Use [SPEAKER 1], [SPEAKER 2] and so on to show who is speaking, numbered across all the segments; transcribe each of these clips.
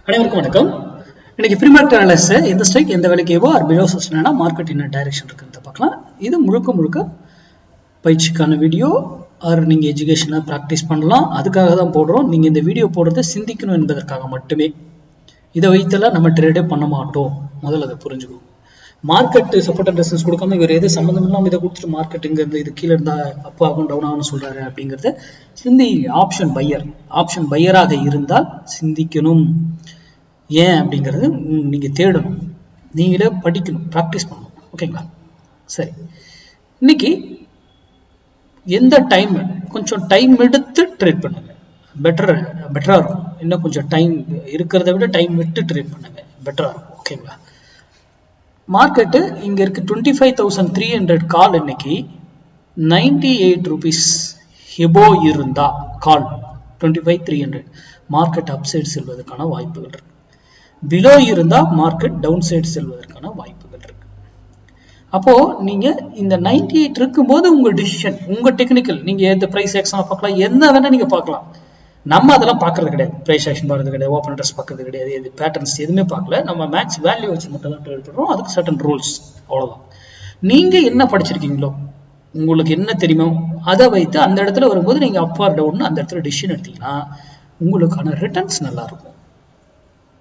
[SPEAKER 1] அனைவருக்கும் வணக்கம். இன்னைக்கு ப்ரீ மார்க்கெட் அனலைசிஸ் எந்த ஸ்ட்ரைக் எந்த விலைக்கு எவோ ஆர் பிலோ சஸ்டெய்னா மார்க்கெட் என்ன டைரக்ஷன் இருக்குன்னு பார்க்கலாம். இது முழுக்க பயிற்சிக்கான வீடியோ ஆர் நீங்கள் எஜுகேஷனாக ப்ராக்டிஸ் பண்ணலாம். அதுக்காக தான் போடுறோம். நீங்கள் இந்த வீடியோ போடுறதை சிந்திக்கணும் என்பதற்காக மட்டுமே. இதை வைத்தெல்லாம் நம்ம ட்ரேடே பண்ண மாட்டோம். முதல்ல அதை புரிஞ்சுக்கணும். மார்க்கெட் சப்போர்ட் அண்ட் ரெசிஸ்டன்ஸ் கொடுக்காம இவர் எது சம்மந்தம் இல்லாமல் இதை கொடுத்துட்டு மார்க்கெட்டுங்கிறது இது கீழே இருந்தால் அப் ஆகும் டவுன் ஆகும்னு சொல்றாரு அப்படிங்கிறத சிந்தி. ஆப்ஷன் பையராக இருந்தால் சிந்திக்கணும். ஏன் அப்படிங்கிறது நீங்க தேடணும், நீங்களே படிக்கணும், ப்ராக்டிஸ் பண்ணணும். ஓகேங்களா? சரி, இன்னைக்கு எந்த டைம் கொஞ்சம் டைம் எடுத்து ட்ரேட் பண்ணுங்க, பெட்டரா இருக்கும். இன்னும் கொஞ்சம் டைம் இருக்கிறத விட டைம் விட்டு ட்ரேட் பண்ணுங்க, பெட்டரா இருக்கும். ஓகேங்களா? மார்க்கெட்டு இங்க இருக்கு 25,300 கால். இன்னைக்கு 98 rupees எபோ இருந்தா கால் 25,300 மார்க்கெட் அப்சைட் செல்வதற்கான வாய்ப்புகள் இருக்கு. பிலோ இருந்தா மார்க்கெட் டவுன் சைடு செல்வதற்கான வாய்ப்புகள் இருக்கு. அப்போ நீங்க இந்த 98 இருக்கும்போது உங்க டிசிஷன், உங்க டெக்னிக்கல், நீங்க எந்த பிரைஸ் ஆக்ஷன் பார்க்கலாம், என்ன வேணா நீங்க பார்க்கலாம். நம்ம அதெல்லாம் பார்க்கறது கிடையாது. பிரைஸ் ஆக்ஷன் பார்க்கறது கிடையாது, ஓப்பன் இன்ட்ரெஸ்ட் பார்க்கறது கிடையாது, இது பேட்டர்ன்ஸ் எதுவுமே பார்க்கல. நம்ம மேக்ஸ் வேல்யூ வச்சு மட்டும் தான் ட்ரேட் பண்றோம். அதுக்கு சர்டன் ரூல்ஸ், அவ்வளவுதான். நீங்க என்ன படிச்சிருக்கீங்களோ, உங்களுக்கு என்ன தெரியுமோ அதை வைத்து அந்த இடத்துல வரும்போது நீங்க அப் ஆர் டவுன் அந்த இடத்துல டிசிஷன் எடுத்தீங்கன்னா உங்களுக்கான ரிட்டர்ன்ஸ் நல்லா இருக்கும்.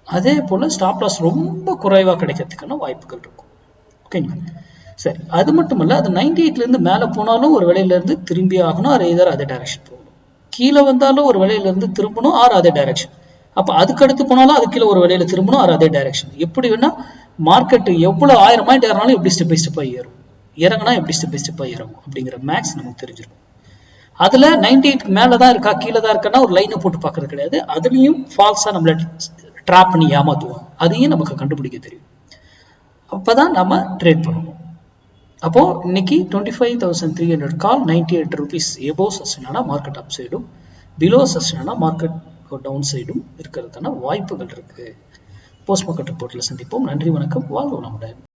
[SPEAKER 1] அதே போல ஸ்டாப் லாஸ் ரொம்ப குறைவா கிடைக்கிறதுக்கான வாய்ப்புகள் இருக்கும். ஓகேங்களா? சரி, அது மட்டும் இல்ல, அது 98ல இருந்து மேல போனாலும் ஒரு விலையில இருந்து திரும்பி ஆகணும், அதே டைரக்ஷன் போகணும். கீழே வந்தாலும் ஒரு விலையில இருந்து திரும்பணும், ஆர் அதே டைரக்ஷன். அப்ப அதுக்கு அடுத்து போனாலும் அது கீழே ஒரு விலையில திரும்பணும், ஆர் அதே டைரக்ஷன். எப்படி வேணா மார்க்கெட் எவ்வளவு 1000 பாயிண்ட் ஏறினாலும் எப்படி ஸ்டெப் பை ஸ்டெப்பா ஏறும், இறங்கினா எப்படி ஸ்டெப் பை ஸ்டெப்பா இறங்கும் அப்படிங்கிற மேக்ஸ் நமக்கு தெரிஞ்சிருக்கும். அதுல 98 மேலதான் இருக்கா கீழே தான் இருக்கான்னா ஒரு லைனை போட்டு பாக்குறது கிடையாது. அதுலயும் ஃபால்ஸா நம்மள ட்ராப் பண்ணி ஏமாத்துவோம். அதையும் நமக்கு கண்டுபிடிக்க தெரியும். அப்பதான் நம்ம ட்ரேட் பண்ணுவோம். அப்போ இன்னைக்கு 25,300 கால் 98 rupees எபோ சஸ்டெய்னா மார்க்கெட் அப் சைடும் பிலோ சஸ்டெய்னா மார்க்கெட் டவுன் சைடும் இருக்கிறதுக்கான வாய்ப்புகள் இருக்கு. போஸ்ட் மார்க்கெட் ரிப்போர்ட்ல சந்திப்போம். நன்றி, வணக்கம், வாழ்க வளமுடன்.